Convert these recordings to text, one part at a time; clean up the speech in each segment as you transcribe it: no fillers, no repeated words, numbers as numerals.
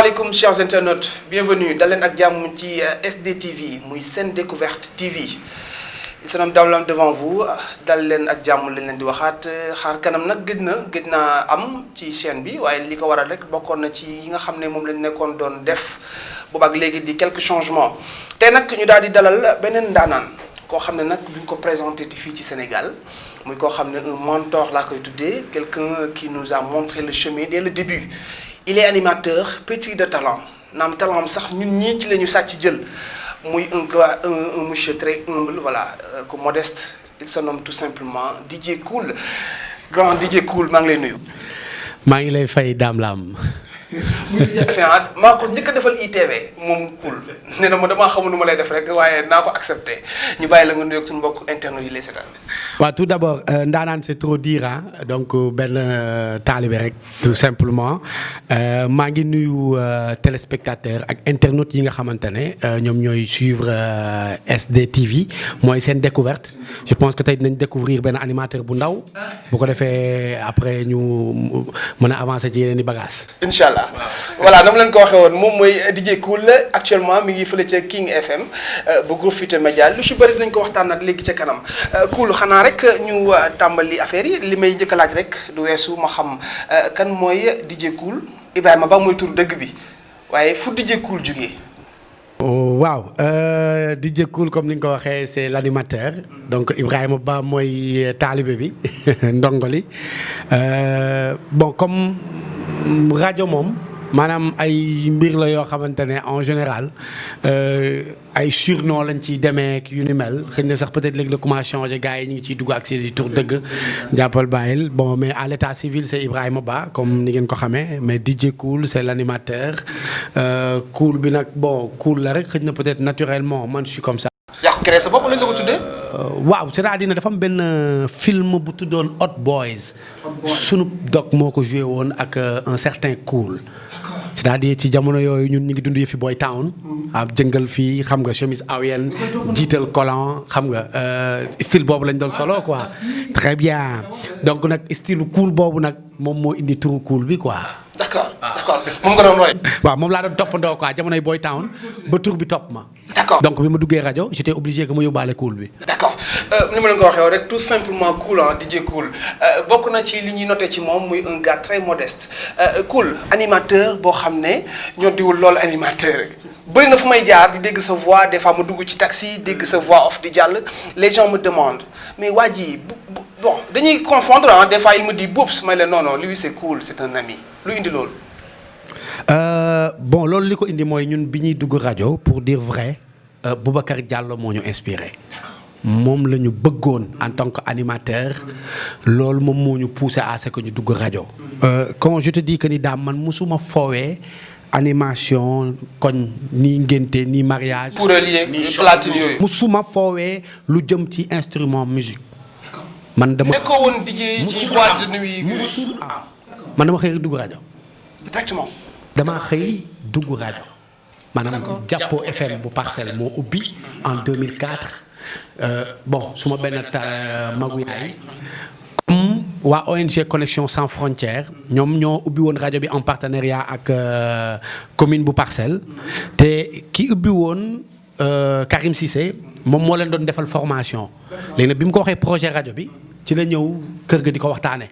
asalaamaaleykum chers internautes bienvenue dal leen ak jàmm ci SDTV muy Sen Découverte TV il se nomme Daoulam devant vous dal leen ak jàmm lañ leen di waxaat xaar kanam nag gëj naa am ci chaîne bi waaye li ko waral rek bokkoon na ci yi nga xam ne moom lañ nekkoon doon def boobaak léegi di quelques changements tey nag ñu daal di dalal beneen ndaanaan koo xam ne nag duñ ko présenté fii ci Sénégal muy koo xam ne un mentor laa koy tuddee quelqu'un qui nous a montré le chemin dès le début. Il est animateur petit de talent naam talent sax ñun ñii ci la ñu sàcc jël muy un monsieur très humble voilà que modeste il se nomme tout simplement DJ Cool grand DJ Cool maa ngi lay nuyu. maa ngi lay fay Dame Lam. maa ko njëkk a defal ITV moom Cool nee na ma damaa xamul nu ma lay def rek waaye naa ko accepté ñu bàyyi la nga nuyoog suñu mbokk internet yi lay seetaan. waaw tout d'abord ndaanaan c'est trop dire ah donc benn taalibe rek tout simplement maa ngi nuyu téléspectateurs ak internautes yi nga xamante ne ñoom ñooy suivre SDTV mooy Sen Découverte je pense que tey dinañ découvrir benn animateur bu ndaw bu ko defee après ñu mën a avancer ci yeneen i bagages. incha allah voilà na mu leen ko waxee woon moom mooy DJ Cool actuellement mi ngi fële ca King FM bu groupe Futurs Médias lu ci bëri dinañ ko waxtaanaat léegi ca kanam Cool xanaa rek ñu tàmbali affaire yi li may njëkk a laaj rek du weesu ma xam kan mooy DJ Cool Ibrahima Ba mooy tur dëgg bi waaye fu DJ Cool jugee. waaw DJ Cool comme ni nga ko waxee c'est l'animateur donc Ibrahima Ba mooy taalibe bi ndongoli bon comme rajo moom maanaam ay mbir la yoo xamante ne en général ay surnom lañ ciy demee yu ni mel xëy na sax peut-être léegi la commencé changé gars yi ñu ngi ciy dugg ak seen tur dëgg jàppal bàyyil bon mais à l'état civil c'est Ibrahima Ba comme ni ngeen ko xamee mais DJ Cool c'est l'animateur Cool bi nag bon Cool la rek xëy na peut-être naturellement man je suis comme ça. yaa ko créé sa bopp lañ la ko tuddee. waaw c'est-à-dire dafa am benn film bu tuddoon Hot Boys. Snoop Dogg moo ko joué woon ak un certain Cool. c'est-à-dire ci jamono yooyu ñun ñu ngi dund yëfi Boy Town. jëngal fii xam nga chemise hawaïenne jiital collant xam nga style boobu lañ doon solo quoi. très bien donc nag style Cool boobu nag moom moo indi turu Cool bi quoi. d'accord moom nga doon roy. waaw moom laa doon toppandoo quoi jamonoy Boy Town ba tur bi topp ma. d'accord donc bi ma duggee rajo j'étais obligé que ma yóbbaale Cool bi. d'accord ni ma leen ko waxee rek tout simplement Cool ah DJ Cool bokk na ci li ñuy noté ci moom muy un gars très modeste Cool animateur boo xam ne ñoo diwul loolu animateur rek bëri na fu may jaar di dégg sa voix des fois ma dugg ci taxi dégg sa voix off di jàll les gens me demandent mais waa ji bon dañuy confondre ah des fois il me dit Boubs may leen non lui c'est Cool c'est un ami lu indi loolu. bon loolu li ko indi mooy ñun bi ñuy dugg rajo pour dire vrai Boubacar Diallo moo ñu inspiré moom la ñu bëggoon en tant que animateur loolu moom moo ñu poussé à ce que ñu dugg rajo. quand je te dis que ni daam man musuma foowee animation koñ ni ngénte ni mariage. pour lier platine yooyu. musuma foowee lu jëm ci instrument musique. man dama nekkoo woon DJ ci boîte de nuit. man dama xëy dugg rajo. directement. damaa xëy dugg rajo. maanaam Jàppo FM bu Parcelles moo ubbi en 2004 bon su ma benn magu yaay comme waa ONG Connexion Sans Frontières ñoom ñoo ubbi woon rajo bi en partenariat ak commune bu Parcelles te ki ubbi woon Karim Cissé moom moo leen doon defal formation léegi nag bi mu ko waxee projet rajo bi ci la ñëw kër ga di ko waxtaane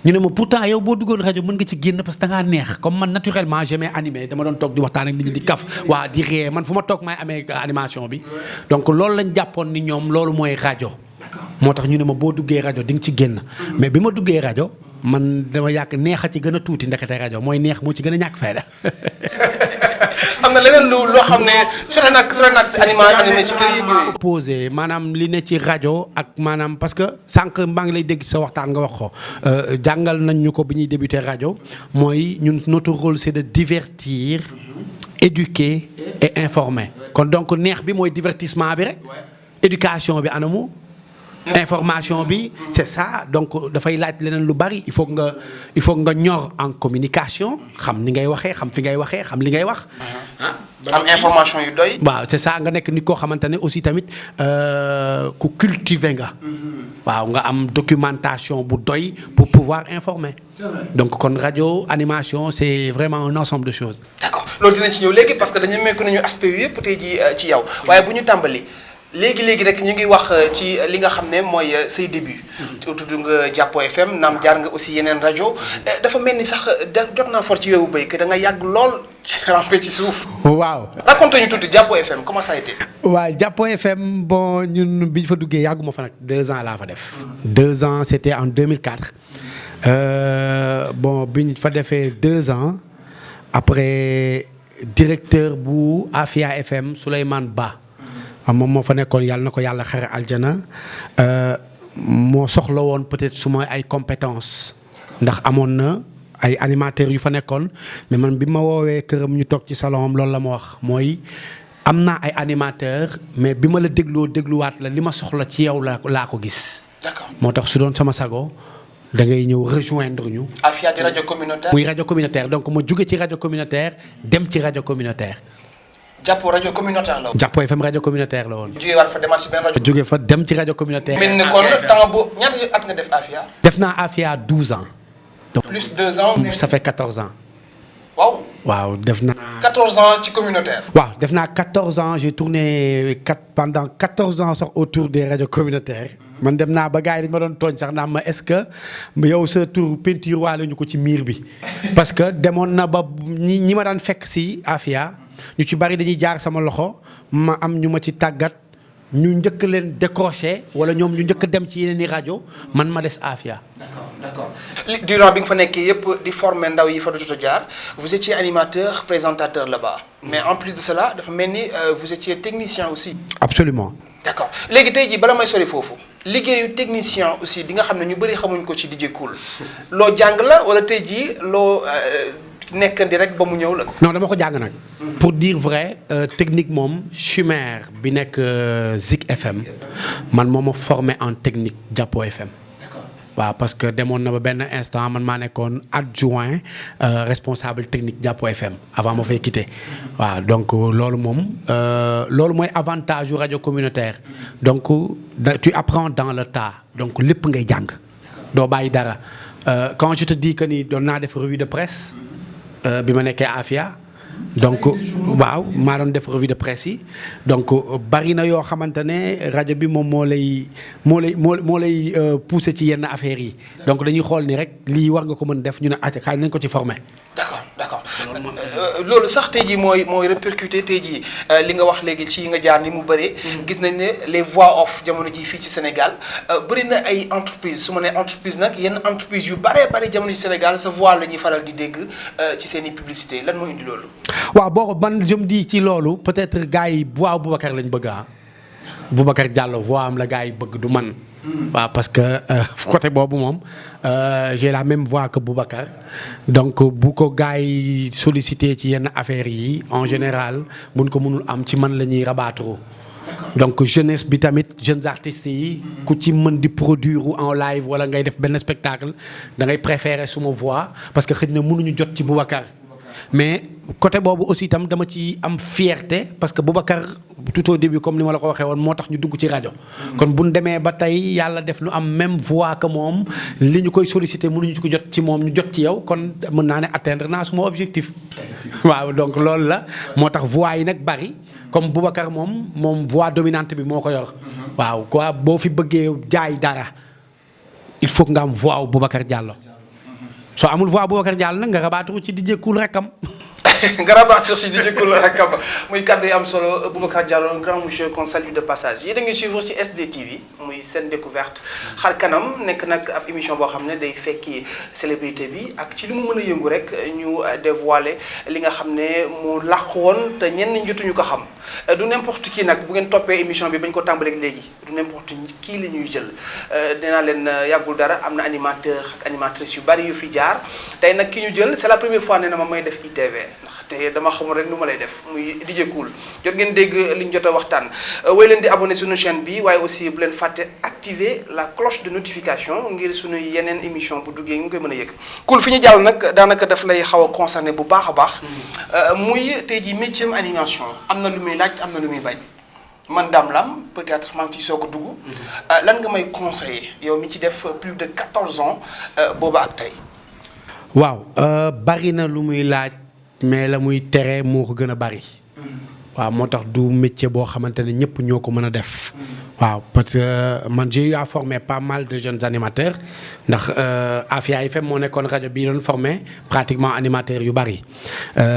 ñu ne ma pourtant yow boo duggoon rajo mën nga ci génn parce que da ngaa neex comme man naturellement j'aimais animer dama doon toog di waxtaan ak nit ñi di kaf waa di ree man fu ma toog may amee animation bi donc loolu lañ jàppoon ni ñoom loolu mooy rajo moo tax ñu ne ma boo duggee rajo di nga ci génn mais bi ma duggee rajo man dama yàgg neex a ci gën a tuuti ndekete rajo mooy neex moo ci gën a ñàkk fayda. am na leneen loo xam ne sore nag animé ci kër yi. opposé maanaam li ne ci rajo ak maanaam parce que sànq maa ngi lay dégg sa waxtaan nga wax ko jàngal nañ ñu ko bi ñuy débuter rajo mooy ñun notre rôle c'est de divertir éduquer et informer kon donc neex bi mooy divertissement bi rek éducation bi anamu information bi c'est ça donc dafay laaj leneen lu bari il faut nga ñor en communication xam ni ngay waxee xam fi ngay waxee xam li ngay wax. am information yu doy. waaw c'est ça nga nekk nit koo xamante ne aussi tamit ku cultiver nga. waaw nga am documentation bu doy pour pouvoir informer. donc kon rajo animation c'est vraiment un ensemble de choses. d'accord loolu dinañ ci ñëw léegi parce que dañu mekk nañu aspect yu yëpp tey jii ci yow waaye bu ñu tàmbali. léegi rek ñu ngi wax ci li nga xam ne mooy say début. tudd nga Jàppo FM naam jaar nga aussi yeneen rajo dafa mel ni sax jot naa for ci weewu béy que da nga yàgg lool ci rampé ci suuf. waaw. raconte ñu tuuti Jàppo FM comment ça a été. waaw Jàppo FM bon ñun bi ñu fa duggee yàgguma fa nag 2 ans laa fa def. 2 ans c'était en 2004 bon bi ñu fa defee 2 ans après directeur bu Afia FM Souleymane Ba. moom moo fa nekkoon yàlla na ko yàlla xare aljana moo soxla woon peut-être suma ay compétences ndax amoon na ay animateurs yu fa nekkoon mais man bi ma woowee këram ñu toog ci salon am loolu la ma wax mooy am naa ay animateurs mais bi ma la dégluwaat la li ma soxla ci yow laa ko gis. d'accord moo tax su doon sama sago da ngay ñëw rejoindre ñu. Afia di rajo communautaire. muy rajo communautaire donc ma jóge ci rajo communautaire dem ci rajo communautaire. Jàppo rajo communautaire la woon. Jàppo FM rajo communautaire la woon. jógee waat fa demaat ci benn rajo. jóge fa dem ci rajo communautaire. mel ni kon temps bu ñaata at nga def Afia. def naa Afia 12 ans. donc plus 2 ans. ça fait 14 ans. waaw def naa. 14 ans ci communautaire. waaw def naa 14 ans j'ai tourné pendant 14 ans sax autour des radios communautaires. man dem naa ba gars yi dañu ma doon tooñ sax naan ma est-ce que yow sa tur peinture waale ñu ko ci miir bi. parce que demoon na ba ñi ma daan fekk si Afia. ñu ci bari dañuy jaar sama loxo ma am ñu ma ci tàggat ñu njëkk leen décrocher wala ñoom ñu njëkk dem ci yeneen i rajo man ma des Afia. d'accord durant bi nga fa nekkee yëpp di former ndaw yi fa jot a jaar vous étiez animateur présentateur là-bas mais en plus de cela dafa mel ni vous étiez technicien aussi. absolument. d'accord léegi tey jii bala may sori foofu liggéeyu technicien aussi bi nga xam ne ñu bëri xamuñ ko ci DJ Cool loo jàng la wala tey jii loo. nekk di rek ba mu ñëw la. non dama ko jàng nag. pour dire vrai technique moom Chimère bi nekk Zik FM man moo ma formé en technique Jàppo FM. waaw parce que demoon na ba benn instant man maa nekkoon adjoint responsable technique Jàppo FM avant ma fay quitter. waaw donc loolu moom loolu mooy avantage yu rajo communautaire donc tu apprends dans le tas donc lépp ngay jàng doo bàyyi dara quand je te dis que ni doon naa def revue de presse. bi ma nekkee Afia donc waaw maa doon def revue de presse yi donc bari na yoo xamante ne rajo bi moom moo lay pousser ci yenn affaires yi donc dañuy xool ni rek lii war nga ko mën def ñu ne xaaj nañ ko ci former. d'accord loolu sax tey jii mooy répercuté tey jii li nga wax léegi ci nga jaar ni mu bëree. gis nañ ne les voix off jamono ji fii ci Sénégal bëri na ay entreprise su ma nee entreprise nag yenn entreprise yu bari jamono ci Sénégal sa voix la ñuy faral di dégg ci seen i publicité lan moo indi loolu. waaw boo ko man jëm di ci loolu peut-être gars yi voix Boubacar lañ bëgg Boubacar Diallo voix am la gars yi bëgg du man. waaw parce que côté boobu moom j'ai la même voix que Boubacar donc bu ko gars yi sollicité ci yenn affaires yi en général buñ ko mënul am ci man la ñuy rabattre donc jeunesse bi tamit jeunes artistes yi ku ci mën di produire en live wala ngay def benn spectacle da ngay préférer suma voix parce que xëy na mënuñu jot ci Boubacar mais côté boobu aussi itam dama ci am fierté parce que Boubacar tout au début comme ni ma la ko waxee woon moo tax ñu dugg ci rajo. kon bu ñu demee ba tey yàlla def nu am même voix que moom li ñu koy solliciter mënuñu ko jot ci moom ñu jot ci yow kon mën naa ne atteindre naa suma objectif. waaw donc loolu la moo tax voix yi nag bari comme Boubacar moom voix dominante bi moo ko yor. waaw quoi boo fi bëggee jaay dara il faut nga am voix Boubacar Diallo. soo amul voix Boubacar Diallo nag nga rabaatu ci DJ Cool Rakam. nga rabaatu ci DJ Cool Rakam muy kàddu yi am solo Boubacar Diallo un grand monsieur qu'on salue de passage yéen a ngi suivre ci SDTV muy seen découverte xar kanam nekk nag ab émission boo xam ne day fekki célébrité bi ak ci li mu mën a yëngu rek ñu dévoiler li nga xam ne mu làq woon te ñenn ñi jotuñu ko xam du n'importe qui nag bu ngeen toppee émission bi bañ ko tàmbaleeg léegi du n'importe qui la ñuy jël dinaa leen yàggul dara am na animateur ak animatrice yu bari yu fi jaar tey nag ki ñu jël c'est la première fois nee na ma may def ITV ndax te dama xamul rek nu ma lay def muy DJ Cool jot ngeen dégg li ñu jot a waxtaan way leen di abonné suñu chaîne bi waaye aussi bu leen fàtte activer la cloche de notification ngir suñu yeneen émission bu duggee nga koy mën a yëg. Cool fi ñu jàll nag daanaka daf lay xaw a concerné bu baax a baax muy tey jii métier animation am na lu muy laaj am na lu muy bañ. man Dame Lam peut-être maa ngi ciy soog a dugg lan nga may conseiller yow mi ci def plus de 14 ans booba ak tey. waaw bari na lu muy laaj mais la muy tere moo ko gën a bari. waaw moo tax du métier boo xamante ne ñëpp ñoo ko mën a def. waaw parce que man j'ai eu à former pas mal de jeunes animateurs ndax Afia FM moo nekkoon rajo bii doon former pratiquement animateurs yu bari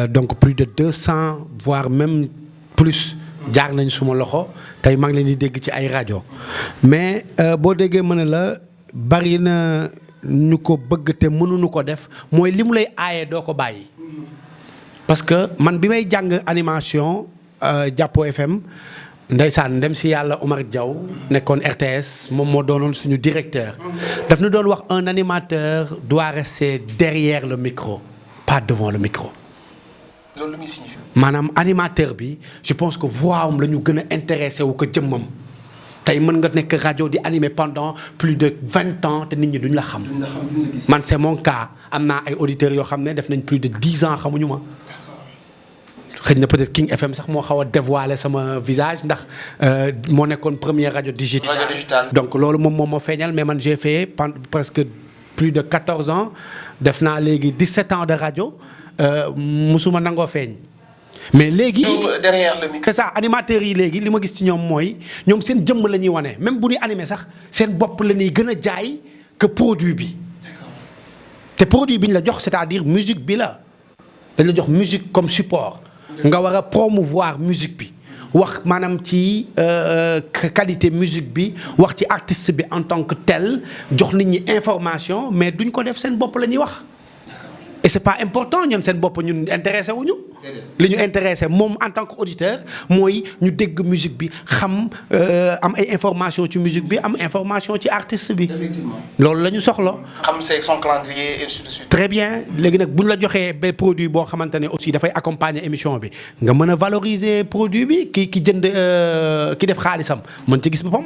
donc plus de 200 voire même plus. jaar nañ suma loxo tey maa ngi leen di dégg ci ay rajo mais boo déggee mën la bari na ñu ko bëgg te mënuñu ko def mooy li mu lay aaye doo ko bàyyi. parce que man bi may jàng animation Jàppo FM ndeysaan ndem si yàlla Omar Diaw nekkoon RTS moom moo doonoon suñu directeur. daf ñu doon wax un animateur doit rester derrière le micro pas devant le micro. loolu lu muy signifie. maanaam animateur bi je pense que voix am la ñu gën a intéressé wu ko jëmmam tey mën nga nekk rajo di animer pendant plus de 20 ans te nit ñi duñ la xam. man c'est mon cas am naa ay auditeurs yoo xam ne def nañ plus de 10 ans xamuñu ma. xëy na peut-être King FM sax moo xaw a dévoiler sama visage ndax moo nekkoon première rajo digitale. donc loolu moom moo ma feeñal mais man j'ai fait presque plus de 14 ans def naa léegi 17 ans de rajo. musuma nangoo feeñ mais léegi derrière le micro c'est ça animateurs yi léegi li ma gis ci ñoom mooy ñoom seen jëmm la ñuy wane même bu ñuy animé sax seen bopp la ñuy gën a jaay que produit bi te produit bi ñu la jox c'est-à-dire musique bi la dañ la jox musique comme support nga war a promouvoir musique bi wax maanaam ci qualité musique bi wax ci artiste bi en tant que tel jox nit ñi information mais duñ ko def seen bopp la ñuy wax. et c'est pas important ñoom seen bopp ñun intéressé wuñu li ñu intéressé moom en tant que auditeur mooy ñu dégg musique bi xam am ay information ci musique bi am information ci artiste bi. loolu la ñu soxla. xam son calendrier et ainsi de suite. très bien léegi nag bu ñu la joxee ba produit boo xamante ne aussi dafay accompagner émission bi nga mën a valoriser produit bi ki jënd ki def xaalisam mën ci gis boppam.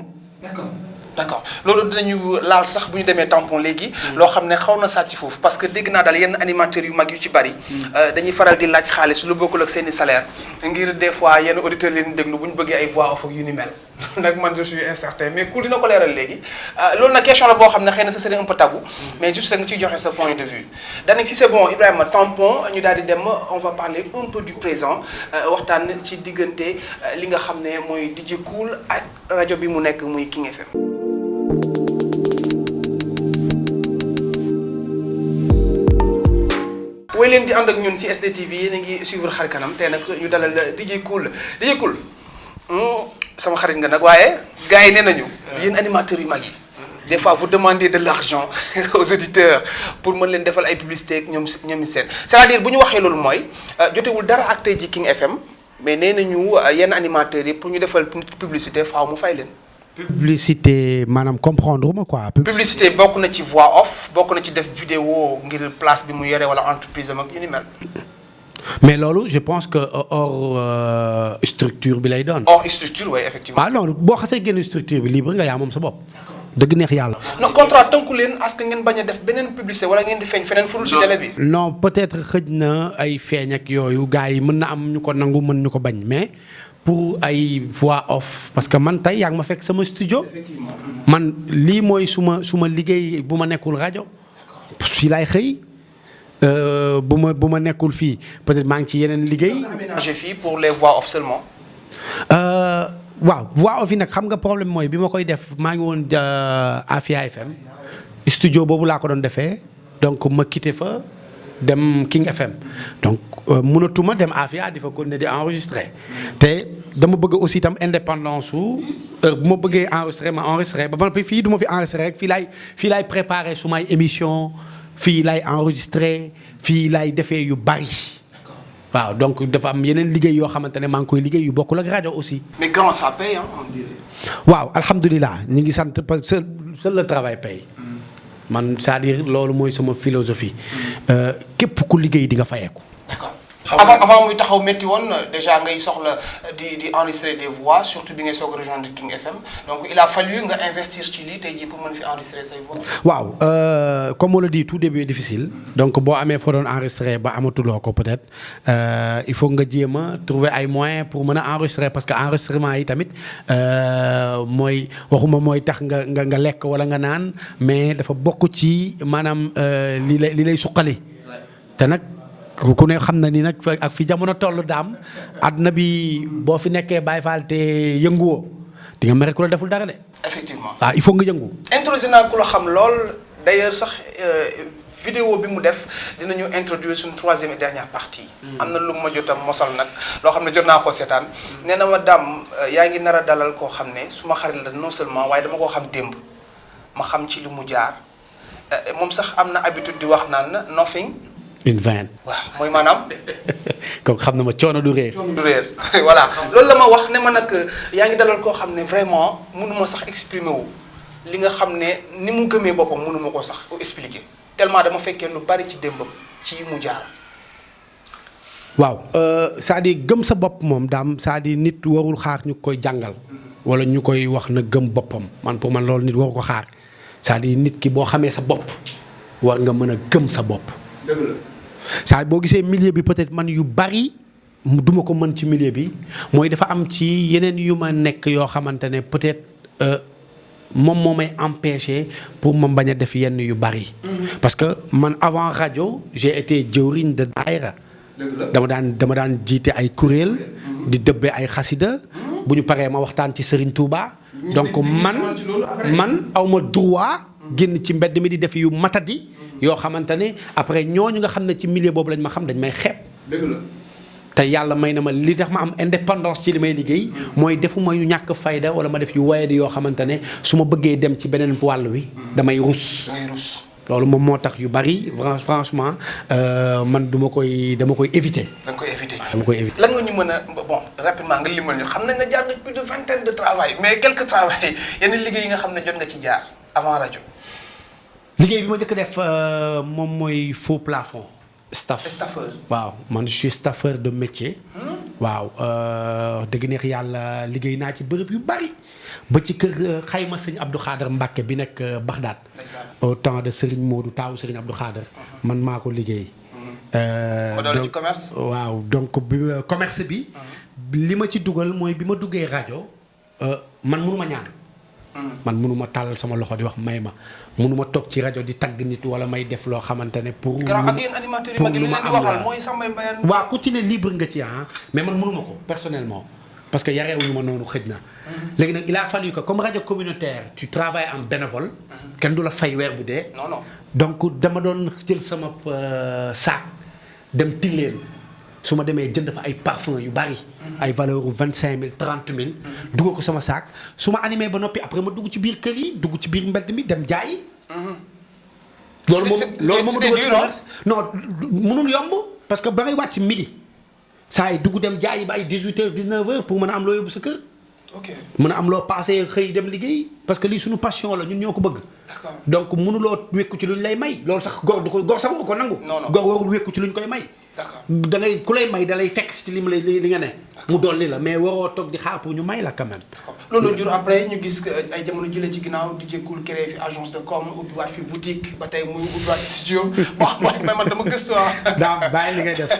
d'accord loolu dinañu laal sax bu ñu demee tampon léegi. loo xam ne xaw na sàcc foofu parce que dégg naa daal yenn animateurs yu mag yu ci bari. dañuy faral di laaj xaalis lu bokkul ak seen i salaire ngir des fois yenn auditeurs leen déglu bu ñu bëggee ay voix off ak yu ni mel nag man je suis incertain mais Cool dina ko leeral léegi. loolu nag question la boo xam ne xëy na ça serait un peu tabou mais juste rek nga ciy joxe sa point de vue. daanaka si c'est bon Ibrahima tampon ñu daal di dem on va parler un peu du présent waxtaan ci diggante li nga xam ne mooy DJ Cool ak rajo bi mu nekk muy King FM. way leen di ànd ak ñun ci SDTV yéen a ngi suivre Xar Kanam tey nag ñu dalal DJ Cool DJ Cool sama xarit nga nag waaye gars yi nee nañu yéen animateurs yu mag yi des fois vous demandez de l'argent aux auditeurs pour mën leen defal ay publicité ak ñoom seen c'est-à-dire bu ñu waxee loolu mooy jotewul dara ak tey ji King FM mais nee nañu yenn animateurs yi pour ñu defal publicité faaw mu fay leen. publicité maanaam comprendre ma quoi. publicité bokk na ci voix off bokk na ci def vidéo ngir place bi mu yore wala entreprise am ak yu ni mel. mais loolu je pense que hors structure bi lay doon. hors structure oui effectivement. ah non boo xasee génn structure bi libre nga yaa moom sa bopp. dëgg neex yàlla. non contrat tënku leen est-ce que ngeen bañ a def beneen publicité wala ngeen di feeñ feneen furul ci télé bi. non peut-être xëj na ay feeñ ak yooyu gars yi mën na am ñu ko nangu mën ñu ko bañ mais. pour ay voix off parce que man tey yaa ngi ma fekk sama studio man lii mooy suma liggéey bu ma nekkul rajo fii laay xëy bu ma nekkul fii peut-être maa ngi ci yeneen liggéey. aménagé fii pour les voix off seulement. waaw voix off yi nag xam nga problème mooy bi ma koy def maa ngi woon Afia FM studio boobu laa ko doon defee donc ma quitté fa. dem King FM donc mënatuma dem Afia di fa continuer di enregistrer te dama bëgg aussi itam indépendance su heure bu ma bëggee enregistrer ma enregistrer ba man fii du ma fi enregistrer rek fii laay préparer su may émission fii laay enregistrer fii laay defee yu bari waaw donc dafa am yeneen liggéey yoo xamante ne maa ngi koy liggéey yu bokkul ak rajo aussi. mais grand ça paye hein on dirait. waaw alhamdulilah ñu ngi sant parce que seul le travail paye. man c'est-à-dire loolu mooy sama philosophie képp ku liggéey di nga fayeeku. d'accord avant muy taxaw métti woon déjà ngay soxla di enregistrer des voix surtout bi ngay soog a rejoindre King FM donc il a fallu nga investir ci lii tey jii pour mën fi enregistrer say voix. waaw comme on le dit tout début est difficile donc boo amee foo doon enregistrer ba amatuloo ko peut-être il faut nga jéem a trouver ay moyens pour mën a enregistrer parce que enregistrement yi tamit mooy waxuma mooy tax nga lekk wala nga naan mais dafa bokk ci maanaam li lay suqali te nag. ku ne xam na ni nag ak fi jamono toll daam àdduna bi boo fi nekkee Baye Fall te yënguwoo di nga mere ku la deful dara de. effectivement il faut nga yëngu. introduire naa ku la xam lool d'ailleurs sax vidéo bi mu def dinañu introduire suñu troisième et dernière partie. am na lu ma jot a mosal nag loo xam ne jot naa koo seetaan nee na ma daam yaa ngi nar a dalal koo xam ne suma xarit la non seulement waaye dama koo xam démb ma xam ci lu mu jaar moom sax am na habitude di wax naan nothing. une vaine. waaw mooy maanaam. kooku xam na ma coono du réer. coono du réer voilà loolu la ma wax ne ma nag yaa ngi dalal koo xam ne vraiment mënuma sax exprimer wu li nga xam ne ni mu gëmee boppam mënuma ko sax expliquer tellement dama fekkee lu bari ci démbam ci mu jaar. waaw c'est-à-dire gëm sa bopp moom daam c'est-à-dire nit warul xaar ñu koy jàngal. wala ñu koy wax na gëm boppam man pour man loolu nit waru ko xaar c'est-à-dire nit ki boo xamee sa bopp war nga mën a gëm sa bopp. dëgg la. saa boo gisee milieu bi peut-être man yu bari duma ko mën ci milieu bi mooy dafa am ci yeneen yu ma nekk yoo xamante ne peut-être moom moo may empêcher pour ma bañ a def yenn yu bari. parce que man avant rajo j'ai été jëwriñ de daayira dama daan jiite ay kuréel di dëbbee ay xasida bu ñu paree ma waxtaan ci Serigne Touba. donc man awma droit génn ci mbedd mi di def yu matadi. yoo xamante ne après ñooñu nga xam ne ci milieu boobu lañ ma xam dañ may xeeb. dëgg la. te yàlla may na ma li tax ma am indépendance ci li may liggéey. mooy defuma yu ñàkk fayda wala ma def yu wayadi yoo xamante ne su ma bëggee dem ci beneen wàll wi. damay rus. loolu moom moo tax yu bari franchement man dama koy éviter. da nga koy éviter. dama koy éviter. lan nga ñu mën a bon rapidement nga limal ñu xam nañ ne jaar nga plus de vingtaine de travail mais quelques travail yenn liggéey yi nga xam ne jot nga ci jaar avant rajo. liggéey bi ma njëkk def moom mooy faux plafond. staffeur. waaw man je suis staffeur de métier. waaw dëgg neex yàlla liggéey naa ci bërëb yu bari ba ci kër xayma sëñ Abdou Khader Mbacke bi nekk Bagdad. au temps de Serigne Modou taawu Serigne Abdou Khader. man maa ko liggéey. donc commerce. waaw donc bi commerce bi. li ma ci dugal mooy bi ma duggee rajo man mënuma ñaan. man mënuma tàllal sama loxo di wax may ma mënuma toog ci rajo di tagg nit wala may def loo xamante ne pour. ak yéen animateurs yi mag yi lu leen di waxal mooy sax may mbayaan. waaw ku ci ne libre nga ci mais man mënuma ko personnellement parce que yareewuñu ma noonu xëj na. léegi nag il a fallu que comme rajo communautaire tu travailles en bénévole. kenn du la fay weer bu dee. non. donc dama doon jël sama saak dem Tilleen su ma demee jënd fa ay parfum yu bari. ay valeur u 25000 30000. dugg ko sama saak su ma animé ba noppi après ma dugg ci biir kër yi dugg ci biir mbedd mi dem jaayi. loolu moom dugal ci commerce non mënul yomb parce que ba ngay wàcc midi saa yi dugg dem jaayi ba ay 18h 19h pour mën a am loo yóbbu sa kër. ok mën a am loo passé xëy dem liggéey parce que lii suñu passion la ñun ñoo ko bëgg. d'accord donc mënuloo wékku ci luñ lay may loolu sax góor sax waru ko nangu. non góor warul wékku ci luñ koy may. d'accord da ngay ku lay may da lay fekk ci li nga ne. mu dolli la mais waroo toog di xaar pour ñu may la quand même. loolu jur après ñu gis que ay jamono jëlee ci ginnaaw di jékkul créé fi agence de com ubbiwaat fi boutique ba tey muy ubbiwaat studio bon mais man dama gëstu daam bàyyi li ngay def.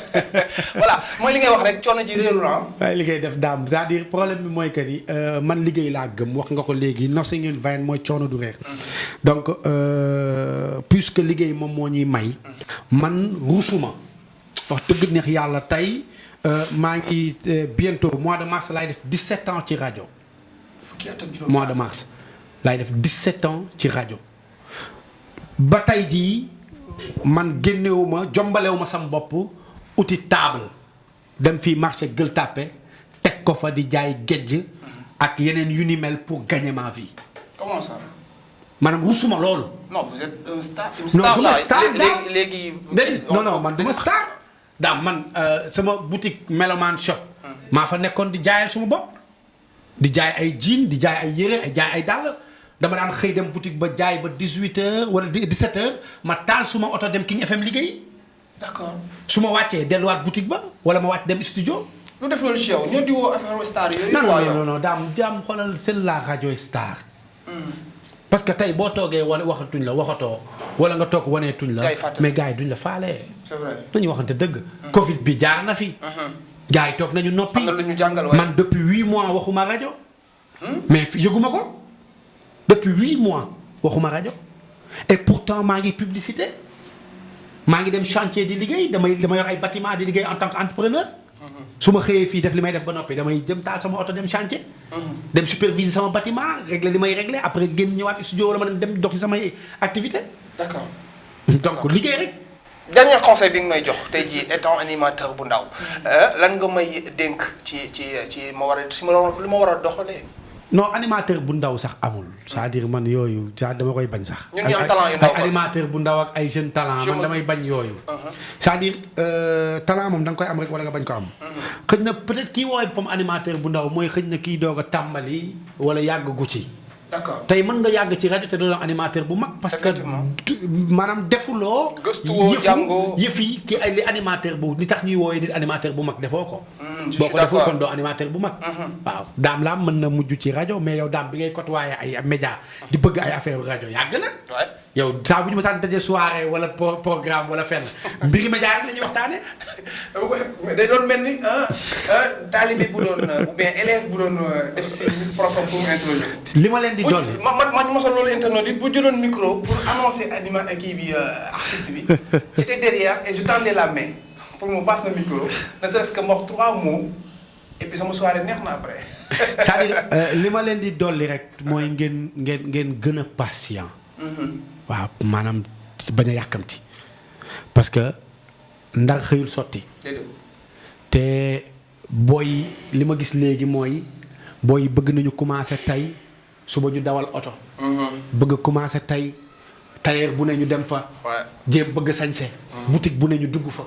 voilà mooy li ngay wax rek coono ji réerul bàyyi li ngay def daam c'est-à-dire problème bi mooy que ni man liggéey laa gëm wax nga ko léegi nothing in vain mooy coono du réer. donc puisque liggéey moom moo ñuy may. man rusuma wax dëgg neex yàlla tey maa ngi bientôt mois de mars laay def 17 ans ci rajo. mois de mars laay def 17 ans ci rajo ba tey jii man génnewuma jombalewuma sama bopp uti table dem fii marché Gueule Tapée teg ko fa di jaay géej ak yeneen yu ni mel pour gagner ma vie. comment ça. maanaam rusuma loolu. non vous êtes un star. non du ma star léegi non man du ma star. daam man sama boutique Meloman shop. maa fa nekkoon di jaayal suma bopp. di jaay ay jean di jaay ay yére ay jaay ay dàll dama daan xëy dem boutique ba jaay ba 18h wala 17h ma taal suma oto dem King FM liggéey d'accord. su ma wàccee delluwaat boutique ba wala ma wàcc dem studio. lu def loolu ci yow ñoo di woo affaire star yooyu. non daam xoolal c'est la rajo star. parce que tey boo toogee wala waxatuñ la waxatoo wala nga toog waneetuñ la. mais gars yi duñ la faale. c'est vrai dañuy waxante dëgg. Covid bi jaar na fi. gars yi toog nañu noppi. am na lu ñu jàngal waaye man depuis 8 mois waxuma rajo. mais yëguma ko. depuis 8 mois waxuma rajo. et pourtant maa ngi publicité. maa ngi dem chantier di liggéey dama yor ay bâtiment di liggéey en tant qu'entrepreneur. su ma xëyee fii def li may def ba noppi damay dem taal sama oto dem chantier. dem superviser sama bâtiment régler li may régler après génn ñëwaat studio wala ma dem doxi samay activité. d'accord. donc liggéey rek. dernier conseil bi nga may jox tey jii étant animateur bu ndaw lan nga may dénk ci ma war a li ma war a doxalee. non animateur bu ndaw sax amul. c'est-à-dire man yooyu dama koy bañ sax. ñun ñu am talent yu ndaw ay animateur bu ndaw ak ay jeune talent man damay bañ yooyu. c'est-à-dire talent moom da nga koy am rek wala nga bañ ko am. xëy na peut-être kii woowee comme animateur bu ndaw mooy xëy na kii doog a tàmbali wala yàgg gu ci. d'accord tey mën nga yàgg ci rajo te doo doon animateur bu mag. parce que maanaam defuloo. gëstuwoo jàngoo yëf yi ki ay li animateur bu li tax ñuy woowee di animateur bu mag defoo ko. je boo suis ko deful d'accord kon doo animateur bu mag. waaw daam laam mën na mujj ci rajo mais yow daam bi ngay côtoyer ay média di bëgg ay affaire rajo yàgg na. yow saa bu ñu mësaan daje soirée wala programme wala fenn mbiri média rek la ñuy waxtaanee. mais day doon mel ni taalibe bu doon ou bien élève bu doon def si profam pour mu introduire. li ma leen di dolli man mosal loolu internet yi bu jëloon micro pour annoncer kii bi artiste bi j'étais derrière et je tendais la main pour mu passe le micro ne serait-ce que wax 3 mots et puis sama soirée neex na après. c'est-à-dire li ma leen di dolli rek mooy ngeen gën a patient. waaw maanaam bañ a yàkkamti parce que ndar xëyul sotti. te booy li ma gis léegi mooy booy bëgg nañu commencer tey suba ñu dawal oto. bëgg a commencer tey tailleur bu ne ñu dem fa. jéem bëgg sañse boutique bu ne ñu dugg fa.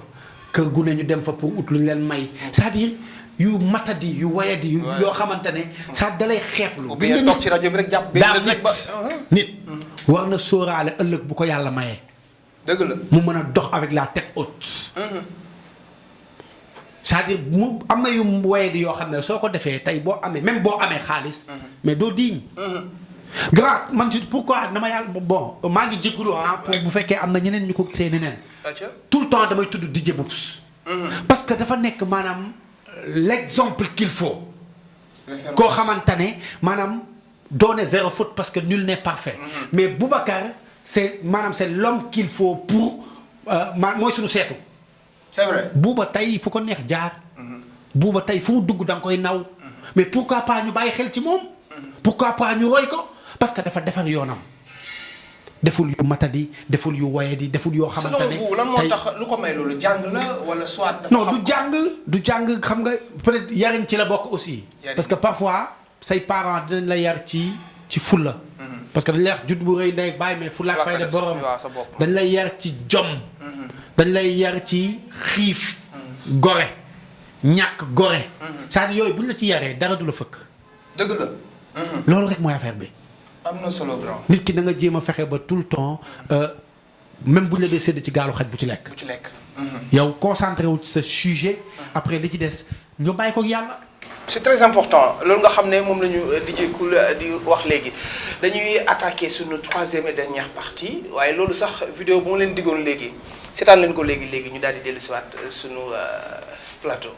kër gu ne ñu dem fa pour ut lu ñu leen may. c'est-à-dire yu matadi yu wayadi yoo xamante ne. ça dalay xeeblu. gis nga toog ci rajo bi rek jàpp nit war na sóoraale ëllëg bu ko yàlla mayee. dëgg la mu mën a dox avec la tête haute. c'est-à-dire mu am na yu wayadi yoo xam ne soo ko defee tey boo amee même boo amee xaalis. mais doo diñ. grand man ci pourquoi dama yàlla bon maa ngi jégalu pour bu fekkee am na ñeneen ñu ko gisee neneen. tout le temps damay tudd DJ Boubs. parce que dafa nekk maanaam l'exemple qu'il faut. koo xamante ne maanaam doone zéro faute parce que nul n'est parfait. mais Boubacar c'est maanaam c'est l'homme qu'il faut pour mooy suñu seetu. c'est vrai Bouba tey fu ko neex jaar. Bouba tey fu mu dugg da nga koy naw. mais pourquoi pas ñu bàyyi xel ci moom. pourquoi pas ñu roy ko parce que dafa defar yoonam. deful yu matadi deful yu wayadi deful yoo xamante ne selon vous lan moo tax lu ko may loolu jàng la wala soit. non du jàng xam nga peut-être yariñ ci la bokk aussi. parce que parfois say parents dinañ la yar ci fulla. parce que dañ lay yar judd bu rëy ndey bàyyi mais fulla ak fayda borom dañ lay yar ci jom. dañ lay yar ci xiif. gore ñàkk gore. c'est-à-dire yooyu bu ñu la ci yaree dara du la fëkk. dëgg la. loolu rek mooy affaire bi. am na solo grand. nit ki da nga jéem a fexe ba tout le temps même bu ñu la dee sédd ci gaalu xaj bu ci lekk. yow concentré wu ci sa sujet. après li ci des ñu bàyyi ko yàlla. c'est très important loolu nga xam ne moom la ñu DJ Cool di wax léegi dañuy attaquer suñu 3e et dernière partie waaye loolu sax vidéo bu ma leen diggoon léegi seetaan leen ko léegi ñu daal di dellu si waat suñu plateau.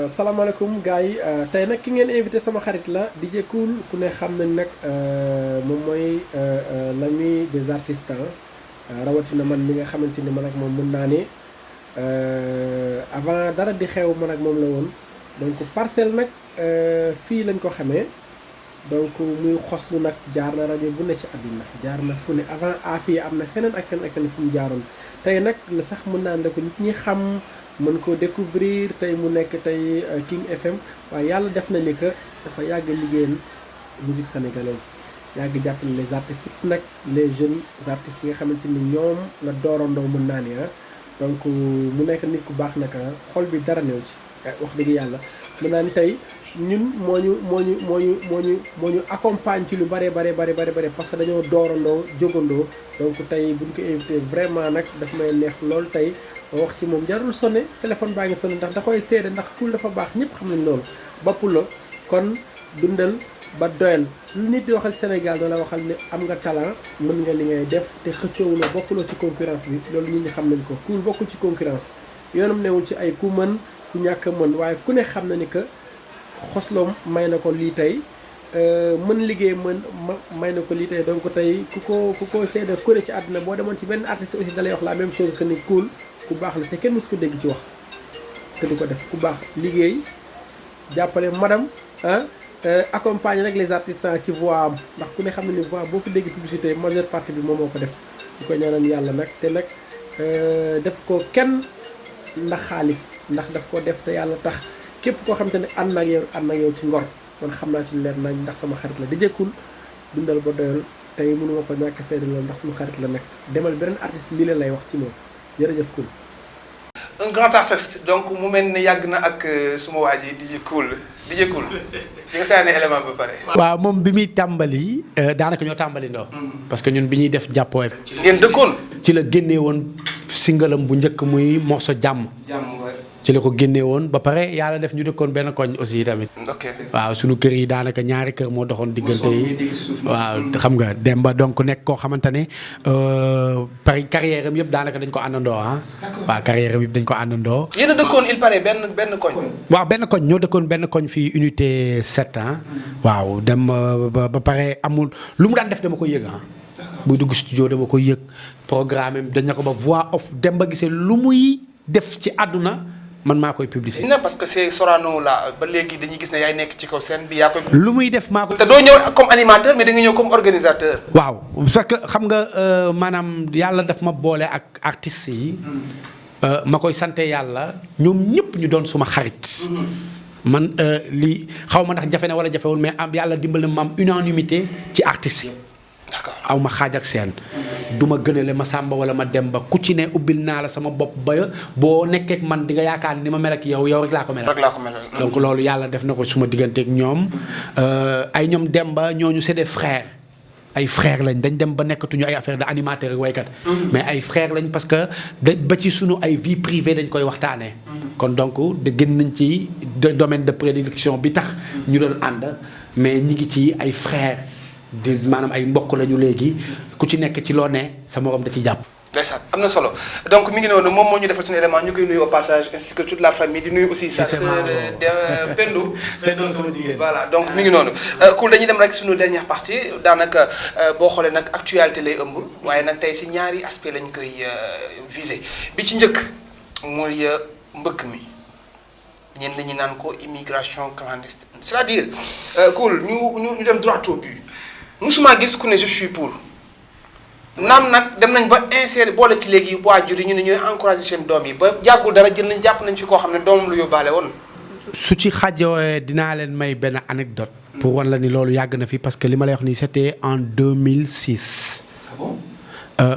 salaamaaleykum gars yi tey nag ki ngeen invité sama xarit la DJ Cool ku ne xam nañ nag moom mooy l'ami des artistes rawatina man mi nga xamante ni man ak moom mën naa ne avant dara di xew man ak moom la woon donc Parcelles nag fii lañ ko xamee donc muy xoslu nag jaar na rajo bu ne ci àdduna jaar na fu ne avant fii am na feneen ak feneen fu mu jaaroon tey nag la sax mën naa ne ko nit ñi xam. mën ko découvrir tey mu nekk tey King FM waaye yàlla def na ni que dafa yàgg liggéeyal musique sénégalaise yàgg jàppale les artistes surtout nag les jeunes artistes yi nga xamante ni ñoom la doorandoo mën naa ni donc mu nekk nit ku baax nag xol bi dara néew ci wax dëgg yàlla mën naa ni tey ñun moo ñu accompagne ci lu bare parce que dañoo doorandoo jógandoo donc tey buñ ko invité vraiment nag daf may neex lool tey wax ci moom jarul sonné téléphone baa ngi sonné ndax da koy seede ndax Cool dafa baax ñëpp xam nañ loolu bopp la kon dundal ba doyal lu nit di waxal Sénégal na la waxal ne am nga talent mën nga li ngay def te xëccoowuloo bokkuloo ci concurrence bi loolu nit ñi xam nañ ko Cool bokkul ci concurrence yoonam newul ci ay ku mën ku ñàkk a mën waaye ku ne xam na ni que xosloom may na ko lii tey mën liggéey may na ko lii tey donc tey ku ko seede ku ne ci àdduna boo demoon ci benn artiste aussi dalay wax la même chose que ni Cool ku baax la te kenn mësu ko dégg ci wax te du ko def ku baax liggéey jàppale madame accompagner rek les artistes ci voix am ndax ku ne xam ne ni voix boo fi dégg publicité majeure partie bi moom moo ko def ñu ko ñaanal yàlla nag te nag def ko kenn ndax xaalis ndax daf ko def te yàlla tax képp koo xam te ne ànd ak yow ci ngor man xam naa ci lu leer nañ ndax sama xarit la DJ Cool dundal ba doyal tey mënuma ko ñàkk seede loolu ndax suñu xarit la nag demal beneen artiste lii la lay wax ci moom jërëjëf Cool. un grand artiste donc mu mel ne yàgg na ak suma waa ji DJ Cool li nga seetaanee élément ba pare. waaw moom bi muy tàmbali daanaka ñoo tàmbali ndoo parce que ñun bi ñuy def jàppoo ngeen dëkkoon. ci la génnee woon singalam bu njëkk muy morceau jàmm. ci la ko génnee woon ba pare yàlla def ñu dëkkoon benn koñ aussi tamit. ok waaw sunu kër yi daanaka ñaari kër moo doxoon diggante yi. waaw xam nga Demba donc nekk koo xamante ne par carrière am yëpp daanaka dañ ko àndandoo ah. waaw carrière am yëpp dañ ko àndandoo. yéen a dëkkoon il paraît benn koñ. waaw benn koñ ñoo dëkkoon benn koñ fii unité 7 ah. waaw dem ba pare amul lu mu daan def dama ko yëg ah. buy dugg studio dama ko yëg programme dañ na ko ba voix off Demba Guissé lu muy def ci àdduna. man maa koy publicité. parce que c'est Sorano la ba léegi dañuy gis ne yaay nekk ci kaw scène bi yaa koy. lu muy def maa ko. te doo ñëw comme animateur mais da nga ñëw comme organisateur. waaw parce que xam nga maanaam yàlla daf ma boole ak artistes yi. ma koy sante yàlla ñoom ñëpp ñu doon suma xarit. man lii xaw ma ndax jafe na wala jafewul mais am yàlla dimbal na ma am unanimité ci artistes yi. d'accord aw ma xaaj ak seen. du ma gënale ma sàmba wala ma dem ba ku ci ne ubbil naa la sama bopp ba boo nekkee ak man di nga yaakaar ni ma mel ak yow rek laa ko mel. donc loolu yàlla def na ko suma digganteeg ñoom ay ñoom dem ba ñooñu c'est des frères ay frères lañ dañ dem ba nekkatuñu ay affaire de animateur ak waykat. mais ay frères lañ parce que ba ci sunu ay vie privée dañ koy waxtaanee. kon donc de gën nañ ci domaine de prédilection bi tax ñu doon ànd mais ñi ngi ci ay frères. maanaam ay mbokk lañu léegi ku ci nekk ci loo ne sa morom da ci jàpp. ndeysaan am na solo donc mi ngi noonu moom moo ñu defal suñu élément ñu koy nuyu au passage ainsi que toute la famille di nuyu aussi sa sœur Pendo sama jigéen voilà donc mi ngi noonu Cool dañuy dem rek suñu dernière partie daanaka boo xoolee nag actualité lay ëmb waaye nag tey si ñaari aspect lañ koy viser bi ci njëkk mooy mbëkk mi ñenn ñi naan ko immigration clandestine c'est-à-dire Cool ñu dem droit au but musuma gis ku ne je suis pour naam nag dem nañ ba insérer boole ci léegi waajur yi ñu ne ñooy encourager seen doom yi ba jàggul dara jàpp nañ fi koo xam ne doomam lu yóbbaale woon. su ci xajoo dinaa leen may benn anecdote pour wan la ni loolu yàgg na fi parce que li ma lay wax nii c'était en 2006. Ah bon?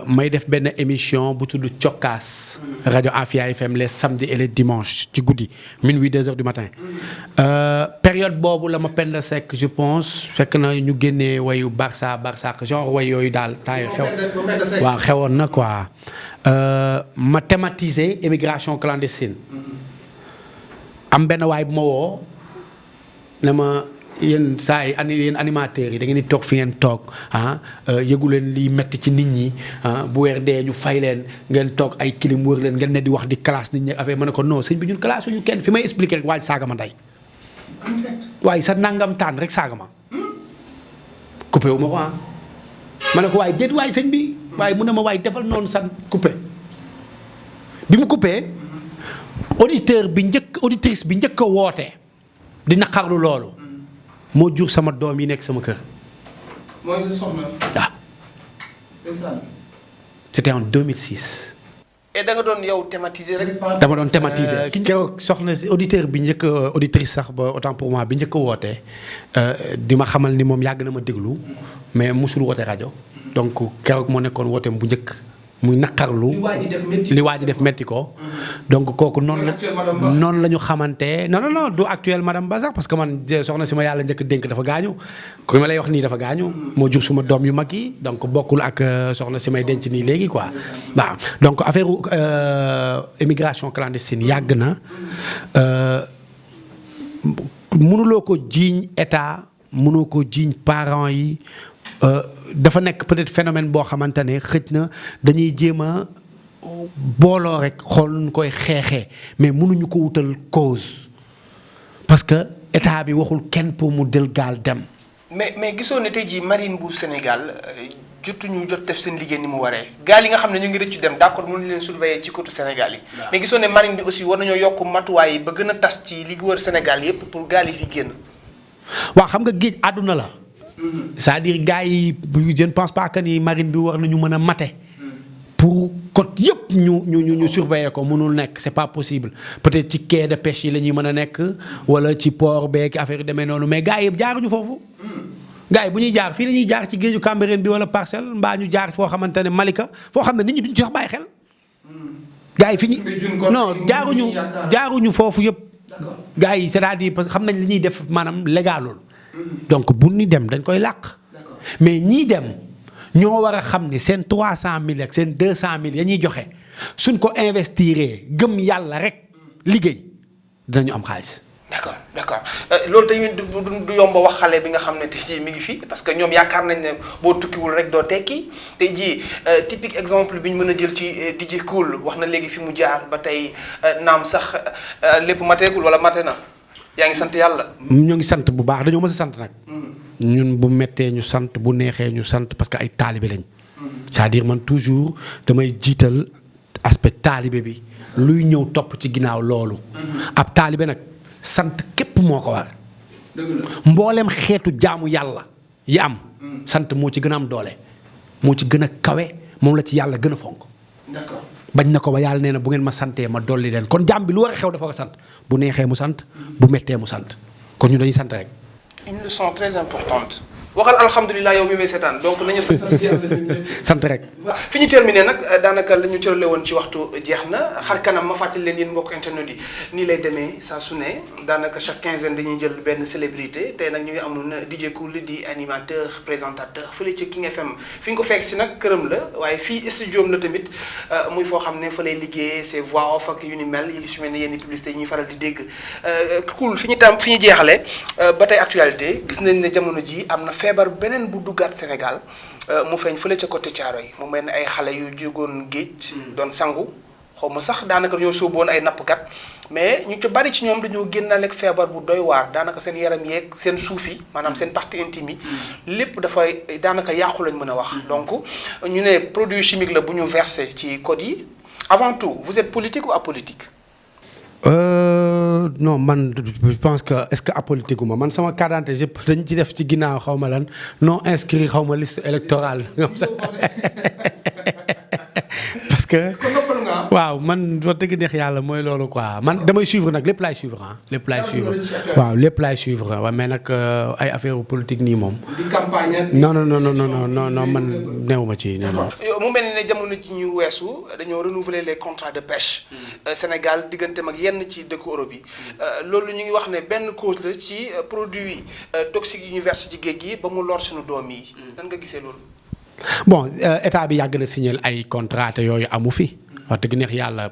may def benn émission bu tudd Cokkaas rajo Afia FM les samedis et les dimanches ci guddi minuit 2h du matin période boobu la ma Penda Seck je pense fekk na ñu génnee wayu Barça genre way yooyu daal temps yu xew waaw xewoon na quoi ma thématiser immigration clandestine am benn waay bu ma woo ne ma yéen saa yi yéen animateurs yi da ngeen di toog fi ngeen toog yëgu leen liy metti ci nit ñi bu weer dee ñu fay leen ngeen toog ay kilim wër leen ngeen ne di wax di classe nit ñi affaire ma ne ko non sëñ bi ñun classe ñu kenn fi may expliquer rek waaj saaga ma ndey waaye sa nangam taan rek saaga ma coupé wu ma ko ma ne ko waaye déet waaye sëñ bi waaye mu ne ma waaye defal noonu sa coupé bi mu coupé auditrice bi njëkk a woote di naqarlu loolu moo jur sama doom yi nekk sama kër. mooy sa soxna. waaw. c'était en 2006. et da nga doon yow thématiser rek. dama doon thématiser. keroog soxna si auditeur bi njëkk auditrice sax ba autant pour moi bi njëkk a woote di ma xamal ni moom yàgg na ma déglu mais musul woote rajo donc keroog moo nekkoon wooteem bu njëkk muy naqarlu li waa ji def métti ko donc kooku noonu la ñu xamante non du actuel madame Ba sax parce que man soxna si ma yàlla njëkk dénk dafa gaañu ku ma lay wax nii dafa gaañu moo jur suma doom yu mag yi donc bokkul ak soxna si may denc nii léegi quoi waaw donc affaire immigration clandestine yàgg na mënuloo ko jiiñ état mënoo ko jiiñ parents yi dafa nekk peut-être phénomène boo xamante ne xëj na dañuy jéem a booloo rek xool nu koy xeexee mais mënuñu ko wutal cause parce que état bi waxul kenn pour mu del gaal dem. mais gisoo ne tey jii marine bu Sénégal jotuñu jot def seen liggéey ni mu waree gaal yi nga xam ne ñu ngi rëccu dem d'accord mënuñu leen surveiller ci côté Sénégal yi. mais gisoo ne marine bi aussi war nañoo yokk matuwaay yi ba gën a tas ci li wër Sénégal yépp pour gaal yi fi génn. waaw xam nga géej àdduna la. c'est-à-dire gars yi je ne pense pas que ni marine bi war nañu mën a mate pour côte yëpp ñu surveiller ko mënul nekk c'est pas possible peut-être ci quai de pêche yi la ñuy mën a nekk wala ci port beeg affaire yu demee noonu mais gars yi jaaruñu foofu. gars yi bu ñuy jaar fii la ñuy jaar ci géeju Cambérène bi wala Parcelles mbaa ñu jaar foo xamante ne Malika foo xam ne nit ñi duñ ci wax bàyyi xel. gars yi fi ñu non jaaruñu foofu yëpp. gars yi c'est-à-dire parce que xam nañ li ñuy def maanaam légalul donc bu ñu dem dañ koy làq. mais ñii dem ñoo war a xam ni seen 300000 ak seen 200000 ya ñuy joxe suñ ko investiree gëm yàlla rek liggéey dinañu am xaalis. d'accord loolu tamit du yomb a wax xale bi nga xam ne tey jii mi ngi fi parce que ñoom yaakaar nañ ne boo tukkiwul rek doo tekki tey jii typique exemple bi ñu mën a jël ci DJ Cool wax na léegi fi mu jaar ba tey naam sax lépp mateegul wala mate na. yaa ngi sant yàlla. ñoo ngi sant bu baax dañoo mës a sant nag. ñun bu mettee ñu sant bu neexee ñu sant parce que ay taalibe lañ. c'est-à-dire man toujours damay jiital aspect taalibe bi luy ñëw topp ci ginnaaw loolu. ab taalibe nag sant képp moo ko war. mboolem xeetu jaamu yàlla yi am. sant moo ci gën a am doole. moo ci gën a kawe moom la ci yàlla gën a fonk. d'accord. bañ na ko ba yàlla nee na bu ngeen ma santee ma dolli leen kon jàmm bi lu war a xew dafa war a sant bu neexee mu sant bu mettee mu sant kon ñu dañuy sant rek. une leçon très importante. waxal alhamdulilah yow mi may seetaan donc nañu sant rek. fi ñu terminé nag daanaka la ñu cërale woon ci waxtu jeex na xar kanam ma fàttali leen yéen mbokk internet yi nii lay demee saa su ne daanaka chaque quinzaine dañuy jël benn célébrité tey nag ñu ngi amoon DJ Cool di animateur présentateur fële ci King FM fi ñu ko fekk si nag këram la waaye fii studio la tamit muy foo xam ne fa lay liggéeyee c'est voix off ak yu ni mel yi su mel ne yenn publicité yi ñuy faral di dégg Cool fi ñu jeexalee ba tey actualité gis nañ ne jamono ji am na feebar beneen bu duggaat Sénégal mu feeñ fële ca côté Thiaroye mu mel ne ay xale yu jógoon géej doon sangu xaw ma sax daanaka ñoo sóoboon ay nappkat mais ñu ci bari ci ñoom dañoo génnaale ak feebar bu doy waar daanaka seen yaram yeeg seen suuf yi maanaam seen partie intime yi lépp dafay daanaka yàqu lañ mën a wax donc ñu ne produit chimique la bu ñu versé ci code yi avant tout vous êtes politique ou apolitique? Non man je pense que est-ce que apolitique ma man sama carte d'identité dañ ci def ci ginnaaw xaw ma lan non inscrit xaw ma liste électorale parce que waaw man wax dëgg neex yàlla mooy loolu quoi man damay suivre nag lépp laay suivre ah lépp laay suivre waaw lépp laay suivre waaw mais nag ay affaire politique nii moom. di campagne non man néew ma ci non. mu mel ne jamono ci ñu weesu dañoo renouveler les contrats de pêche Sénégal digganteem ak yenn ci dëkku Europe yi loolu ñu ngi wax ne benn cause la ci produit toxiques yi ñu versé ci géej gi ba mu lor suñu doom yi. nan nga gisee loolu. bon état bi yàgg na signer ay contrat te yooyu amu fi wax dëgg neex yàlla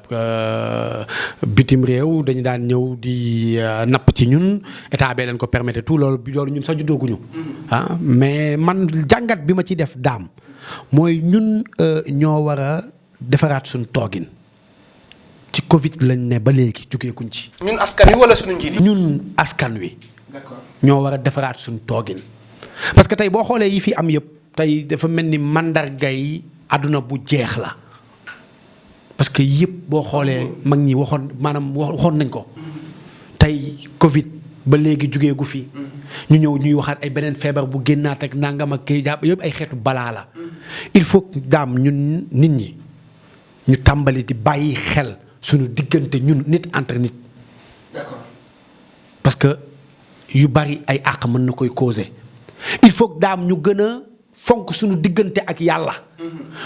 bitim réew dañu daan ñëw di napp ci ñun état bee leen ko permettre tout loolu ñun sax juddooguñu mais man jàngat bi ma ci def daam mooy ñun ñoo war a defaraat suñu toogin ci Covid lañ ne ba léegi jógeekuñ ci. ñun askan wi wala suñu njiit yi. ñun askan wi. d'accord ñoo war a defaraat suñu toogin parce que tey boo xoolee yi fi am yëpp. tey dafa mel ni mandargay àdduna bu jeex la parce que yëpp boo xoolee mag ñi waxoon nañ ko tey Covid ba léegi jugee gu fi ñu ñëw ñuy waxaat ay beneen feebar bu génnaat ak nangam ak kii jàpp yëpp ay xeetu balaa la il faut daam ñun nit ñi ñu tàmbali di bàyyi xel suñu diggante ñun nit entre nit. d'accord parce que yu bari ay àq mën na koy causer il faut daam ñu gën a fonk suñu diggante ak yàlla.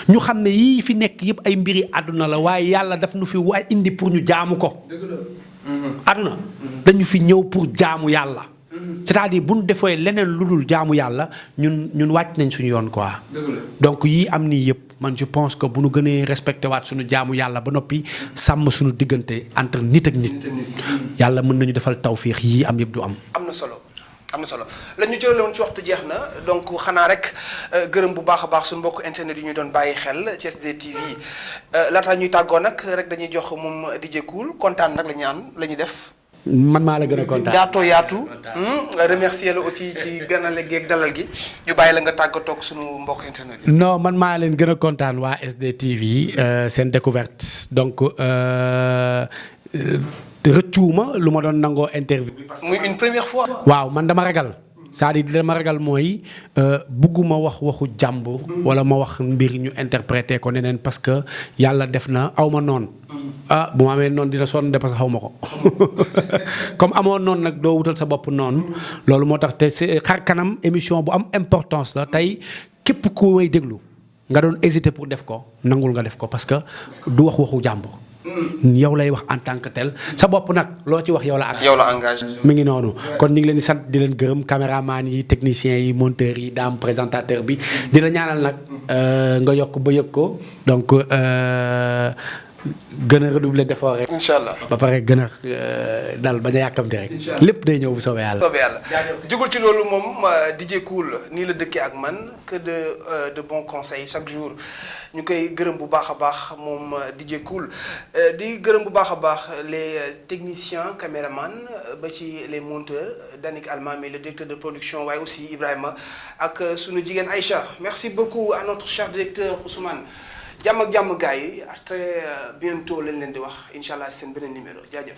ñu xam ne yii fi nekk yëpp ay mbiri àdduna la waaye yàlla daf nu fi waa indi pour ñu jaamu ko. àdduna dañu fi ñëw pour jaamu yàlla. c'est-à-dire bu ñu defee leneen lu dul jaamu yàlla ñun wàcc nañ suñu yoon quoi. donc yii am nii yëpp man je pense que bu nu gënee respecté waat suñu jaamu yàlla ba noppi sàmm suñu diggante entre nit ak nit. yàlla mën nañu defal tawfiix yii am yëpp du am. am na solo. am na solo la ñu jëlee woon ci waxtu jeex na donc xanaa rek gërëm bu baax a baax suñu mbokk internet yi ñu doon bàyyi xel ci SDTV laataa ñuy tàggoo nag rek dañuy jox moom DJ Cool kontaan nag la ñuy def. man maa la gën a kontaan yaatu remercier la aussi ci ganale gi ak dalal gi ñu bàyyi la nga tàggatoo ak suñu mbokk internet yi. non man maa leen gën a kontaan waa SDTV seen découverte donc. rëccuuma lu ma doon nangoo interview. muy une première fois. waaw man dama ragal c'est-à-dire dama ragal mooy bugguma wax waxu jàmbur. wala ma wax mbir ñu interpréter ko neneen parce que yàlla def na aw ma noonu. bu ma amee noonu dina sonn de parce que xaw ma ko comme amoon noonu nag doo wutal sa bopp noonu. loolu moo tax te xar kanam émission bu am importance la tey képp ku may déglu nga doon hésiter pour def ko nangul nga def ko parce que du wax waxu jàmbur. yow lay wax en tant que tel sa bopp nag loo ci wax yow la engagé. mi ngi noonu kon ñu ngi leen di sant di leen gërëm caméraman yi techniciens yi monteurs yi daam présentateur bi di la ñaanal nag nga yokk ba yëg ko donc gën a redoubler d'effort rek. incha allah ba pare gën a dal bañ a yàkkamte rek. lépp day ñëw bu soobee yàlla. jugul ci loolu moom DJ Cool nii la dëkkee ak man que de bons conseils chaque jour ñu koy gërëm bu baax a baax moom DJ Cool di gërëm bu baax a baax les techniciens caméraman ba ci les monteurs Danik Almami le directeur de production waaye aussi Ibrahima ak sunu jigéen Aïcha merci beaucoup à notre cher directeur Ousmane. jàmm ak jàmm gars yi très bientôt lañ leen di wax incha allah seen beneen numéro jaajëf.